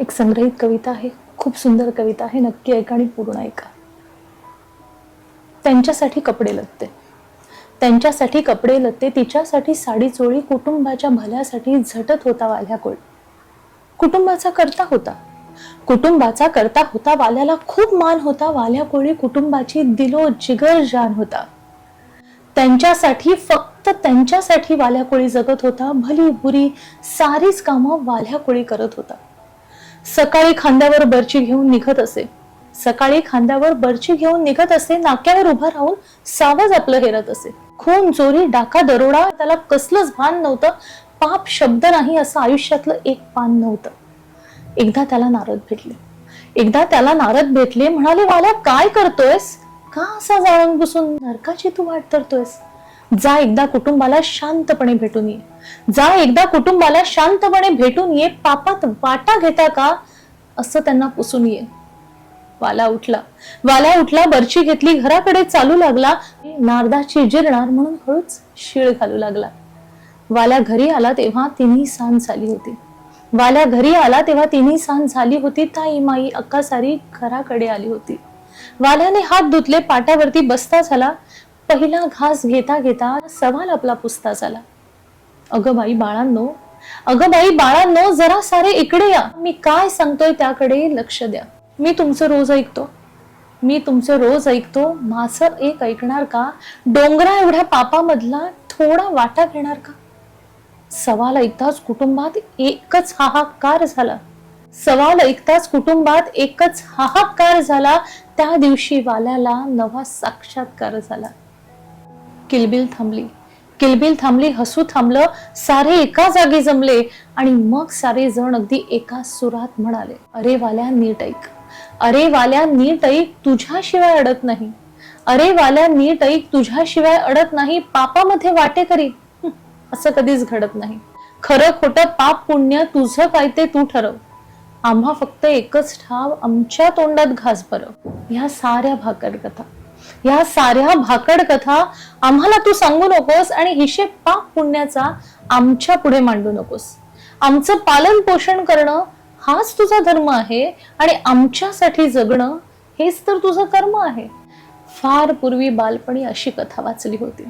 एक संग्रहित कविता आहे, खूप सुंदर कविता आहे, नक्की ऐका आणि पूर्ण ऐका. त्यांच्यासाठी कपडे लत्ते, त्यांच्यासाठी कपडे लत्ते, तिच्यासाठी साडी चोळी, कुटुंबाच्या भल्यासाठी झटत होता वाल्या कोळी. कुटुंबाचा करता होता, कुटुंबाचा करता होता, वाल्याला खूप मान होता, वाल्या कोळी कुटुंबाची दिलो जिगर जान होता. त्यांच्यासाठी, फक्त त्यांच्यासाठी वाल्या कोळी जगत होता, भली बुरी सारीच कामं वाल्या कोळी करत होता. सकाळी खांद्यावर बर्ची घेऊन निघत असे, सकाळी खांद्यावर बर्ची घेऊन निघत असे, नाक्यावर उभा राहून सावज आपलं हेरत असे. खून चोरी डाका दरोडा त्याला कसलंच भान नव्हतं, पाप शब्द नाही असं आयुष्यातलं एक पान नव्हतं. एकदा त्याला नारद भेटले, एकदा त्याला नारद भेटले, म्हणाले, वाल्या काय करतोयस, का असा जाळून बसून नरकाची तू वाट धरतोयस. जा एकदा कुटुंबाला शांतपणे भेटून ये, जा एकदा कुटुंबाला शांतपणे भेटून ये, पापात वाटा घेता का असं त्यांना पुसून ये. वाला उठला, वाला उठला, बर्ची घेतली, घराकडे चालू लागला. नारदाची जिरणार म्हणून हळूच शीळ घालू लागला. वाल्या घरी आला तेव्हा तिन्ही सांज झाली होती, वाल्या घरी आला तेव्हा तिन्ही सांज झाली होती. ताई माई अक्का सारी घराकडे आली होती. वाल्याने हात धुतले, पाटावरती बसता झाला, पहिला घास घेता घेता सवाल आपला पुसता झाला. अगं बाई बाळांनो, अगं बाई बाळांनो, जरा सारे इकडे या, मी काय सांगतोय त्याकडे लक्ष द्या. मी तुमचं रोज ऐकतो, मी तुमचं रोज ऐकतो, माझं एक ऐकणार का, डोंगरा एवढ्या पापामधला थोडा वाटा घेणार का. सवाल ऐकताच कुटुंबात एकच हाहाकार झाला, सवाल ऐकताच कुटुंबात एकच हाहाकार झाला. त्या दिवशी वाल्याला नवा साक्षात्कार झाला. किलबिल थांबली, किलबिल थांबली, हसू थांबलं, सारे एका जागी जमले आणि मग सारे जण अगदी एका सुरात म्हणाले, अरे वाल्या नीट ऐक, अरे वाल्या नीट ऐक, तुझ्याशिवाय अडत नाही, अरे वाल्या नीट ऐक, तुझ्याशिवाय अडत नाही, पापामध्ये वाटे करी असं कधीच घडत नाही. खरं खोटं पाप पुण्य तुझं काय ते तू ठरव, आम्हा फक्त एकच ठाव, आमच्या तोंडात घास भरव. ह्या साऱ्या भाकड कथा, ह्या साऱ्या भाकड कथा आम्हाला तू सांगू नकोस आणि हिशेब पाप पुण्याचा आमच्या पुढे मांडू नकोस. आमचं पालन पोषण करणं हाच तुझा धर्म आहे आणि आमच्यासाठी जगणं हेच तर तुझं कर्म आहे. फार पूर्वी बालपणी अशी कथा वाचली होती,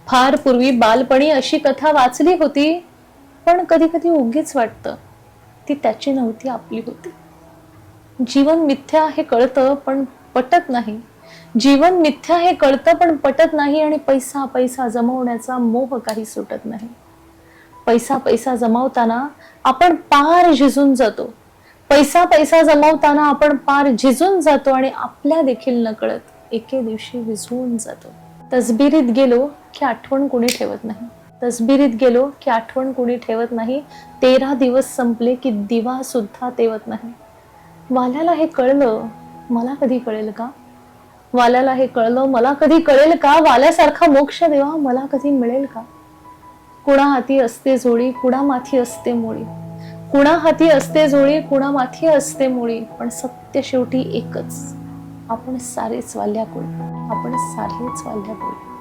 फार पूर्वी बालपणी अशी कथा वाचली होती, पण कधी कधी उगीच वाटतं ती त्याची नव्हती, आपली होती. जीवन मिथ्या हे कळतं पण पटत नाही, जीवन मिथ्या हे कळतं पण पटत नाही आणि पैसा पैसा जमवण्याचा मोह काही सुटत नाही. पैसा पैसा जमवताना आपण पार झिजून जातो, पैसा पैसा जमवताना आपण पार झिजून जातो आणि आपल्या देखील नकळत एके दिवशी विझवून जातो. तसबिरीत गेलो की आठवण कोणी ठेवत नाही, तसबिरीत गेलो की आठवण कोणी ठेवत नाही, 13 दिवस संपले की दिवा सुद्धा तेवत नाही. वाल्याला हे कळलं, मला कधी कळेल का, वाल्याला हे कळलं, मला कधी कळेल का, वाल्यासारखा मोक्ष देवा मला कधी मिळेल का. कुणा हाती असते जोडी, कुणा माथी असते मोळी, कुणा हाती असते जोडी, कुणा माथी असते मोळी, पण सत्य शेवटी एकच, आपण सारेच वाल्या कोळी, आपण सारेच वाल्या कोळी.